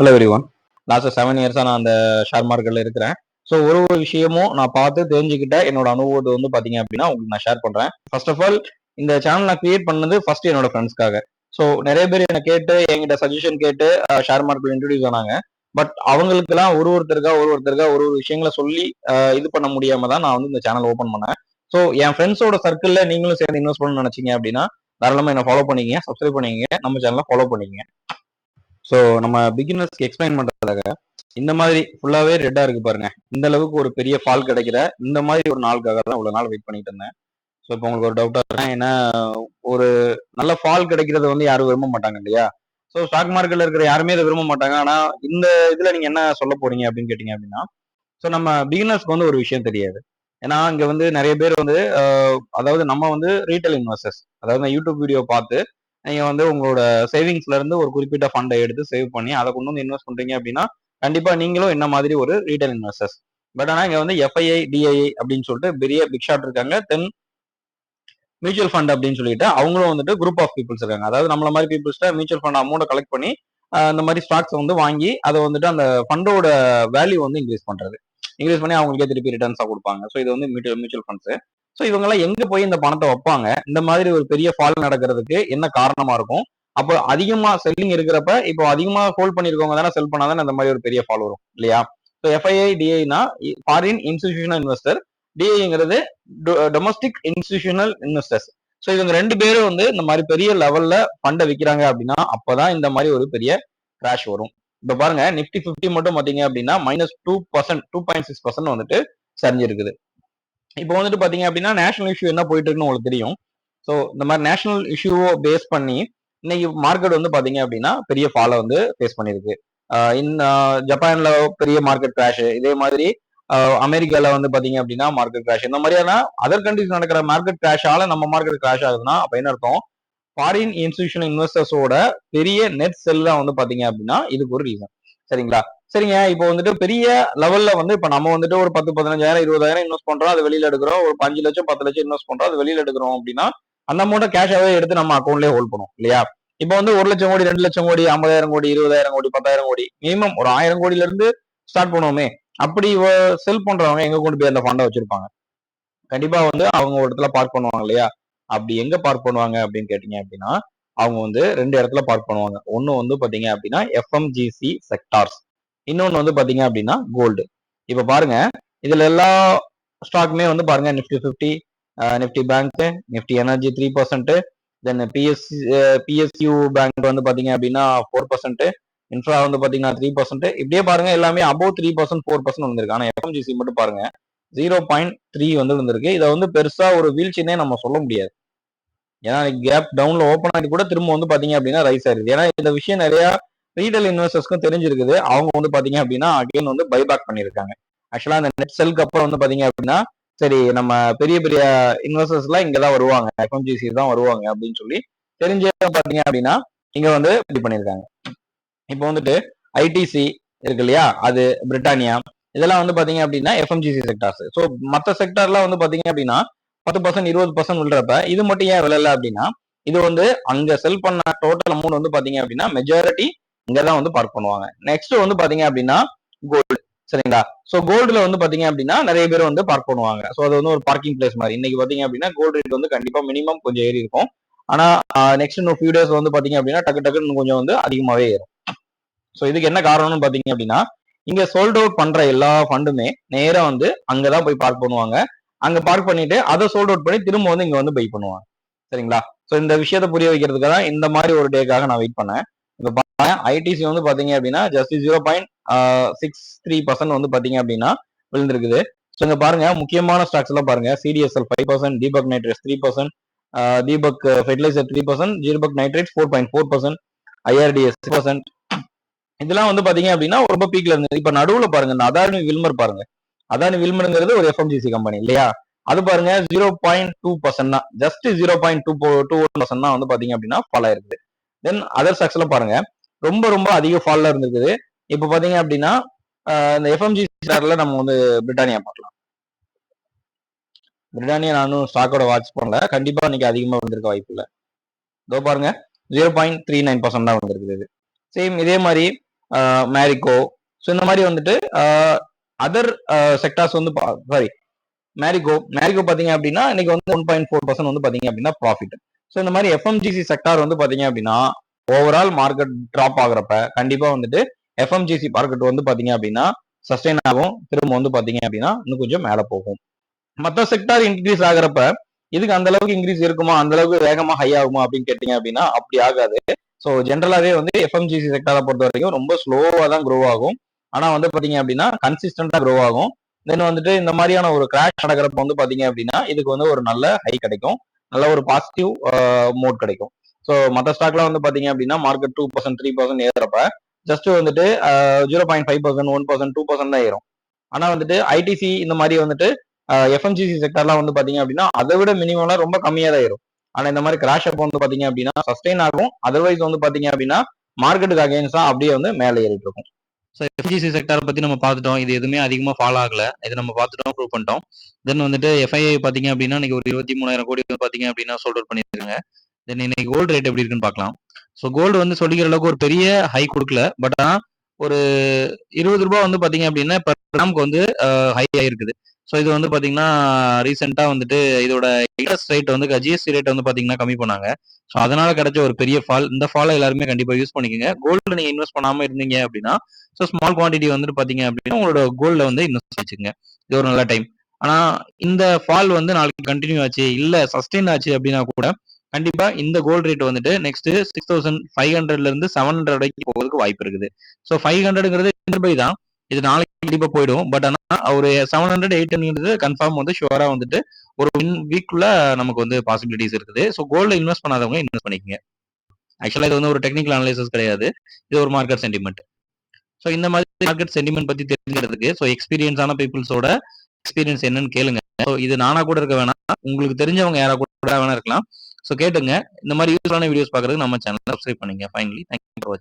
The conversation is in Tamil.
Hello every one. லாஸ்ட் 7 இயர்ஸா நான் அந்த ஷேர் மார்க்கெட்ல இருக்கிறேன். ஸோ ஒரு விஷயமும் நான் பார்த்து தெரிஞ்சுக்கிட்ட என்னோட அனுபவத்தை வந்து பாத்தீங்க அப்படின்னா உங்களுக்கு நான் ஷேர் பண்றேன். ஃபர்ஸ்ட் ஆஃப் ஆல் இந்த சேனல் நான் கிரியேட் பண்ணது ஃபர்ஸ்ட் என்னோட ஃப்ரெண்ட்ஸ்க்காக. ஸோ நிறைய பேர் என்ன கேட்டு என்கிட்ட சஜஷன் கேட்டு ஷேர் மார்க்கெட் இன்ட்ரடியூஸ் ஆனாங்க. பட் அவங்களுக்குலாம் ஒருத்தருக்கா ஒரு விஷயங்களை சொல்லி இது பண்ண முடியாம தான் நான் வந்து இந்த சேனல் ஓப்பன் பண்ணேன். ஸோ என் ஃப்ரெண்ட்ஸோட சர்க்கிள்ல நீங்களும் சேர்ந்து இன்வெஸ்ட் பண்ணணும்னு நினைச்சீங்க அப்படின்னா தாராளமா என்ன ஃபாலோ பண்ணிக்கங்க, சப்ஸ்கிரைப் பண்ணிக்கங்க, நம்ம சேனலை ஃபாலோ பண்ணிக்கங்க. ஸோ நம்ம பிகினர்ஸ்க்கு எக்ஸ்பிளைன் பண்றதுக்காக இந்த மாதிரி ஃபுல்லாவே ரெட்டா இருக்கு பாருங்க. இந்த அளவுக்கு ஒரு பெரிய ஃபால் கிடைக்கிற இந்த மாதிரி ஒரு நாளுக்காக தான் இவ்வளவு நாள் வெயிட் பண்ணிட்டு இருந்தேன். ஸோ இப்போ உங்களுக்கு ஒரு டவுட்டா இருக்கேன், ஏன்னா ஒரு நல்ல ஃபால் கிடைக்கிறத வந்து யாரும் விரும்ப மாட்டாங்க இல்லையா? ஸோ ஸ்டாக் மார்க்கெட்ல இருக்கிற யாருமே இதை விரும்ப மாட்டாங்க. ஆனா இந்த இதுல நீங்க என்ன சொல்ல போறீங்க அப்படின்னு கேட்டீங்க அப்படின்னா, ஸோ நம்ம பிகினர்ஸ்க்கு வந்து ஒரு விஷயம் தெரியாது. ஏன்னா இங்க வந்து நிறைய பேர் வந்து அதாவது நம்ம வந்து ரீட்டைல் இன்வெஸ்டர்ஸ், அதாவது யூடியூப் வீடியோ பார்த்து நீங்க வந்து உங்களோட சேவிங்ஸ்ல இருந்து ஒரு குறிப்பிட்ட ஃபண்டை எடுத்து சேவ் பண்ணி அதை கொண்டு வந்து இன்வெஸ்ட் பண்றீங்க அப்படின்னா கண்டிப்பா நீங்களும் என்ன மாதிரி ஒரு ரீட்டைல் இன்வெஸ்டர்ஸ். பட் ஆனா இங்க வந்து எஃப்ஐஐ டிஐஐ அப்படின்னு சொல்லிட்டு பெரிய பிக் ஷாட் இருக்காங்க. தென் மியூச்சுவல் ஃபண்ட் அப்படின்னு சொல்லிட்டு அவங்களும் வந்துட்டு குரூப் ஆஃப் பீப்புள்ஸ் இருக்காங்க. அதாவது நம்மள மாதிரி பீப்புள்ஸ்ட மியூச்சுவல் ஃபண்ட் அமௌண்ட் கலெக்ட் பண்ணி இந்த மாதிரி ஸ்டாக்ஸ் வந்து வாங்கி அதை வந்துட்டு அந்த ஃபண்டோட வேல்யூ வந்து இன்க்ரீஸ் பண்றது, இன்க்ரீஸ் பண்ணி அவங்களுக்கே திருப்பி ரிட்டர்ன்ஸா கொடுப்பாங்க. ஸோ இது வந்து மியூச்சுவல் ஃபண்ட்ஸ். ஸோ இவங்க எல்லாம் எங்க போய் இந்த பணத்தை வைப்பாங்க? இந்த மாதிரி ஒரு பெரிய ஃபால் நடக்கிறதுக்கு என்ன காரணமா இருக்கும்? அப்போ அதிகமா செல்லிங் இருக்கிறப்ப இப்போ அதிகமா ஹோல்ட் பண்ணிருக்கவங்க தானே செல் பண்ணாதானே அந்த மாதிரி ஒரு பெரிய ஃபால் வரும் இல்லையா? ஸோ எஃப்ஐஐ டிஐனா ஃபாரின் இன்ஸ்டிடியூஷனல் இன்வெஸ்டர், டிஐங்கிறது டொமஸ்டிக் இன்ஸ்டிடியூஷனல் இன்வெஸ்டர்ஸ். ஸோ இவங்க ரெண்டு பேரும் வந்து இந்த மாதிரி பெரிய லெவல்ல ஃபண்டை விற்கிறாங்க அப்படின்னா அப்பதான் இந்த மாதிரி ஒரு பெரிய கிராஷ் வரும். இப்ப பாருங்க நிப்டி 50 மட்டும் பாத்தீங்க அப்படின்னா -2%, 2.6% வந்துட்டு சரிஞ்சிருக்குது. இப்போ வந்துட்டு பாத்தீங்க அப்படின்னா நேஷனல் இஷ்யூ என்ன போயிட்டு இருக்குன்னு உங்களுக்கு தெரியும். ஸோ இந்த மாதிரி நேஷனல் இஷ்யூவை பேஸ் பண்ணி இன்னைக்கு மார்க்கெட் வந்து பாத்தீங்க அப்படின்னா பெரிய ஃபாலை வந்து ஃபேஸ் பண்ணிருக்கு. ஜப்பான்ல பெரிய மார்க்கெட் கிராஷ், இதே மாதிரி அமெரிக்கால வந்து பாத்தீங்க அப்படின்னா மார்க்கெட் கிராஷ், இந்த மாதிரியான அதர் கண்ட்ரிஸ் நடக்கிற மார்க்கெட் கிராஷால நம்ம மார்க்கெட் கிராஷ் ஆகுதுன்னா அப்ப என்ன அர்த்தம்? ஃபாரின் இன்ஸ்டிடியூஷனல் இன்வெஸ்டர்ஸோட பெரிய நெட் செல் தான் வந்து பாத்தீங்க அப்படின்னா இதுக்கு ஒரு ரீசன். சரிங்களா? சரிங்க, இப்போ வந்துட்டு பெரிய லெவல்ல வந்து இப்ப நம்ம வந்துட்டு ஒரு 10, 15,000, 20,000 இன்வெஸ்ட் பண்றோம், அது வெளியில எடுக்கிறோம். ஒரு 5 லட்சம் 10 லட்சம் இன்வெஸ்ட் பண்றோம், அது வெளியில எடுக்கிறோம் அப்படின்னா அந்த அமௌண்ட்டை கேஷாவே எடுத்து நம்ம அக்கௌண்ட்லயே ஹோல்ட் பண்ணுவோம் இல்லையா? இப்போ வந்து 1 லட்சம் கோடி, 2 லட்சம் கோடி, 50,000 கோடி, 20,000 கோடி, 10,000 கோடி, மினிமம் ஒரு 1000 கோடியில இருந்து ஸ்டார்ட் பண்ணுவோமே. அப்படி செல் பண்றவங்க எங்க கொண்டு போய் அந்த ஃபண்டை வச்சிருப்பாங்க? கண்டிப்பா வந்து அவங்க ஒரு இடத்துல பார்க் பண்ணுவாங்க இல்லையா? அப்படி எங்க பார்க் பண்ணுவாங்க அப்படின்னு கேட்டீங்க அப்படின்னா அவங்க வந்து 2 இடத்துல பார்க் பண்ணுவாங்க. ஒன்னு வந்து பாத்தீங்க அப்படின்னா எஃப்எம்ஜிசி செக்டார்ஸ், இன்னொன்னு வந்து பாத்தீங்க அப்படின்னா கோல்டு. இப்ப பாருங்க, இதுல எல்லா ஸ்டாக்குமே வந்து பாருங்க நிப்டி 50, நிப்டி பேங்க், நிப்டி எனர்ஜி 3%, தென் பிஎஸ்யூ பேங்க் வந்து பாத்தீங்க அப்படின்னா 4%, இன்ஃப்ரா வந்து பாத்தீங்கன்னா 3%. இப்படியே பாருங்க எல்லாமே அபோவ் 3%, 4% வந்திருக்கு. ஆனா எஃப்எம்ஜிசி மட்டும் பாருங்க 0.3 வந்து இருந்திருக்கு. இதை வந்து பெருசா ஒரு வீழ்ச்சினே நம்ம சொல்ல முடியாது. ஏன்னா கேப் டவுன்ல ஓப்பன் ஆகிட்டு கூட திரும்ப வந்து பாத்தீங்க அப்படின்னா ரைஸ் ஆயிருது. ஏன்னா இந்த விஷயம் நிறைய ரீட்டைல் இன்வெஸ்டர்ஸ்க்கும் தெரிஞ்சிருக்குது. அவங்க வந்து பாத்தீங்க அப்படின்னா அகைன் வந்து பைபேக் பண்ணிருக்காங்க. ஆக்சுவலா அந்த நெட் செல்க்கு அப்புறம் வந்து பாத்தீங்க அப்படின்னா சரி நம்ம பெரிய பெரிய இன்வெஸ்டர்ஸ் எல்லாம் இங்கதான் வருவாங்க, எஃப்எம்ஜிசி தான் வருவாங்க அப்படின்னு சொல்லி தெரிஞ்ச பாத்தீங்க அப்படின்னா இங்க வந்து இது பண்ணிருக்காங்க. இப்போ வந்துட்டு ஐடிசி இருக்கு இல்லையா, அது பிரிட்டானியா, இதெல்லாம் வந்து பாத்தீங்க அப்படின்னா எஃப்எம்ஜிசி செக்டார்ஸ். ஸோ மற்ற செக்டார்லாம் வந்து பாத்தீங்க அப்படின்னா 10%, 20% விழுறப்ப இது மட்டும் ஏன் விழல அப்படின்னா இது வந்து அங்க செல் பண்ண டோட்டல் அமௌண்ட் வந்து பாத்தீங்க அப்படின்னா மெஜாரிட்டி இங்கதான் வந்து பார்க் பண்ணுவாங்க. நெக்ஸ்ட் வந்து பாத்தீங்க அப்படின்னா கோல்டு. சரிங்களா? ஸோ கோல்டுல வந்து பாத்தீங்க அப்படின்னா நிறைய பேர் வந்து பார்க் பண்ணுவாங்க. ஸோ அது வந்து ஒரு பார்க்கிங் பிளேஸ் மாதிரி. இன்னைக்கு பாத்தீங்க அப்படின்னா கோல்டு ரேட் வந்து கண்டிப்பா மினிமம் கொஞ்சம் ஏறி இருக்கும். ஆனா நெக்ஸ்ட் இன்னும் ஃபியூ டேஸ் வந்து பாத்தீங்க அப்படின்னா டக்கு டக்குன்னு கொஞ்சம் வந்து அதிகமாவே ஏறும். ஸோ இதுக்கு என்ன காரணம்னு பாத்தீங்க அப்படின்னா இங்க சோல்ட் அவுட் பண்ற எல்லா ஃபண்டுமே நேரா வந்து அங்கதான் போய் பார்க் பண்ணுவாங்க. அங்க பார்க் பண்ணிட்டு அதை சோல்ட் அவுட் பண்ணி திரும்ப வந்து இங்க வந்து பை பண்ணுவாங்க. சரிங்களா? ஸோ இந்த விஷயத்த புரிய வைக்கிறதுக்காக தான் இந்த மாதிரி ஒரு டேக்காக நான் வெயிட் பண்ணேன். இப்ப பாருங்க ஐடிசி வந்து பாத்தீங்க அப்படின்னா ஜஸ்ட் 0.63% வந்து பாத்தீங்க அப்படின்னா விழுந்திருக்குது. ஸோ இங்க பாருங்க முக்கியமான ஸ்டாக்ஸ் எல்லாம் பாருங்க. CDSL 5%, Deepak nitrates 3%, Deepak fertilizer 3%, Deepak nitrates 4.4%, IRTS 6%. இதெல்லாம் வந்து பாத்தீங்க அப்படின்னா ரொம்ப பீக்ல இருந்தது. இப்ப நடுவுல பாருங்க இந்த அதானி வில்மர் பாருங்க. அதானி வில்மருங்கிறது ஒரு எஃப்எம்ஜிசி கம்பெனி இல்லையா? அது பாருங்க 0.2% தான், ஜஸ்ட் 0.21% தான் வந்து பாத்தீங்க அப்படின்னா ஃபால் ஆயிருக்குது. தென் அதர் ஸ்டாக்ஸ்ல பாருங்க ரொம்ப ரொம்ப அதிக ஃபால்ல இருந்திருக்குது. இப்ப பாத்தீங்க அப்படின்னா இந்த எஃப்எம்ஜிசி ஷேர்ல நம்ம வந்து பிரிட்டானியா பார்க்கலாம். பிரிட்டானியா நானும் ஸ்டாக்கோட வாட்ச் பண்ணல, கண்டிப்பா இன்னைக்கு அதிகமா வந்திருக்க வாய்ப்பு இல்லை. இதோ பாருங்க 0.39% தான் வந்திருக்குது. சேம் இதே மாதிரி மேரிகோ. ஸோ இந்த மாதிரி வந்துட்டு அதர் செக்டார்ஸ் வந்து சாரி மேரிகோ பாத்தீங்க அப்படின்னா இன்னைக்கு வந்து 1.4% வந்து பாத்தீங்க அப்படின்னா ப்ராஃபிட். ஸோ இந்த மாதிரி எஃப்எம்ஜிசி செக்டார் வந்து பாத்தீங்க அப்படின்னா ஓவரால் மார்க்கெட் டிராப் ஆகுறப்ப கண்டிப்பா வந்துட்டு எஃப்எம்ஜிசி மார்க்கெட் வந்து பாத்தீங்க அப்படின்னா சஸ்டெயின் ஆகும், திரும்ப வந்து பாத்தீங்க அப்படின்னா இன்னும் கொஞ்சம் மேல போகும். மற்ற செக்டார் இன்க்ரீஸ் ஆகுறப்ப இதுக்கு அந்த அளவுக்கு இன்க்ரீஸ் இருக்குமா, அந்த அளவுக்கு வேகமா ஹை ஆகுமா அப்படின்னு கேட்டீங்க அப்படின்னா அப்படி ஆகாது. ஸோ ஜென்ரலாவே வந்து எஃப்எம்ஜிசி செக்டாரை பொறுத்த வரைக்கும் ரொம்ப ஸ்லோவா தான் க்ரோ ஆகும். ஆனா வந்து பாத்தீங்க அப்படின்னா கன்சிஸ்டன்டா க்ரோ ஆகும். தென் வந்துட்டு இந்த மாதிரியான ஒரு கிராஷ் நடக்கிறப்ப வந்து பாத்தீங்க அப்படின்னா இதுக்கு வந்து ஒரு நல்ல ஹை கிடைக்கும், நல்ல ஒரு பாசிட்டிவ் மோட் கிடைக்கும். ஸோ மற்ற ஸ்டாக்லாம் வந்து பாத்தீங்க அப்படின்னா மார்க்கெட் 2% 3% ஏறப்ப ஜஸ்ட் வந்துட்டு 0.5%, 1%, 2% தான் ஏறும். ஆனா வந்துட்டு ஐடிசி இந்த மாதிரி வந்துட்டு எஃப்எம்ஜிசி செக்டர்லாம் வந்து பாத்தீங்க அப்படின்னா அதை விட மினிமம்லாம் ரொம்ப கம்மியா தான் ஏறும். ஆனா இந்த மாதிரி கிராஷ் அப் வந்து பாத்தீங்க அப்படின்னா சஸ்டெயின் ஆகும், அதர்வைஸ் வந்து பாத்தீங்க அப்படின்னா மார்க்கெட்டுக்கு அகைன்ஸ்டா அப்படியே வந்து மேலே ஏறிட்டு இருக்கும். ஸோ எஃப்ஜிசி செக்டார் பத்தி நம்ம பார்த்துட்டோம். இது எதுவுமே அதிகமா ஃபாலோ ஆகல, இதை நம்ம பார்த்துட்டோம், ப்ரூவ் பண்ணிட்டோம். தென் வந்துட்டு எஃப்ஐஐ பாத்தீங்க அப்படின்னா இன்னைக்கு ஒரு 23,000 கோடி பாத்தீங்க அப்படின்னா சோல்ட் அவுட் பண்ணிருக்காங்க. தென் இன்னைக்கு கோல்டு ரேட் எப்படி இருக்குன்னு பார்க்கலாம். ஸோ கோல்டு வந்து சொல்லிக்கிற அளவுக்கு ஒரு பெரிய ஹை கொடுக்கல, பட் ஆனா ஒரு 20 ரூபாய் வந்து பாத்தீங்க அப்படின்னா per கிராமுக்கு வந்து ஹை ஆயிருக்குது. ஸோ இது வந்து பாத்தீங்கன்னா ரீசெண்டா வந்துட்டு இதோட இன்ட்ரெஸ்ட் ரேட் வந்து ஜிஎஸ்டி ரேட் வந்து பாத்தீங்கன்னா கம்மி பண்ணாங்க. ஸோ அதனால கிடைச்ச ஒரு பெரிய ஃபால். இந்த ஃபாலை எல்லாருமே கண்டிப்பா யூஸ் பண்ணிக்கோங்க. கோல்டு நீங்க இன்வெஸ்ட் பண்ணாம இருந்தீங்க அப்படின்னா ஸோ ஸ்மால் குவான்டிட்டி வந்துட்டு பாத்தீங்க அப்படின்னா உங்களோட கோல்ட்ல வந்து இன்வெஸ்ட் வச்சுக்கோங்க. இது ஒரு நல்ல டைம். ஆனா இந்த ஃபால் வந்து நாளைக்கு கண்டினியூ ஆச்சு, இல்ல சஸ்டெயின் ஆச்சு அப்படின்னா கூட கண்டிப்பா இந்த கோல்டு ரேட் வந்துட்டு நெக்ஸ்ட் 6,500ல இருந்து 700 வரைக்கும் போகிறதுக்கு வாய்ப்பு இருக்குது. ஸோ 500ங்கிறது நியர்பை தான், இது நாளைக்கு கண்டிப்பா போயிடும். பட் ஆனா ஒரு 700 800 கன்ஃபார்ம் வந்து ஷுவரா வந்துட்டு ஒரு வீக்குள்ள நமக்கு வந்து பாசிபிலிட்டிஸ் இருக்குது. ஸோ கோல்ட்ல இன்வெஸ்ட் பண்ணாதவங்க இன்வெஸ்ட் பண்ணிக்கங்க. ஆக்சுவலா இது வந்து ஒரு டெக்னிக்கல் அனலைசிஸ் கிடையாது, இது ஒரு மார்க்கெட் சென்டிமெண்ட். ஸோ இந்த மாதிரி மார்க்கெட் சென்டிமெண்ட் பத்தி தெரிஞ்சுக்கிறதுக்கு ஸோ எக்ஸ்பீரியன்ஸான பீப்புள்ஸோட எக்ஸ்பீரியன்ஸ் என்னன்னு கேளுங்க. ஸோ இது நானா கூட இருக்க வேணாம், உங்களுக்கு தெரிஞ்சவங்க யாரா கூட வேணா இருக்கலாம். ஸோ கேட்டுங்க. இந்த மாதிரி யூஸ்ஃபுல்லான வீடியோஸ் பார்க்கறதுக்கு நம்ம சேனல் சப்ஸ்கிரைப் பண்ணுங்க. ஃபைனலி தேங்க்யூ ஃபார் வாட்சிங்.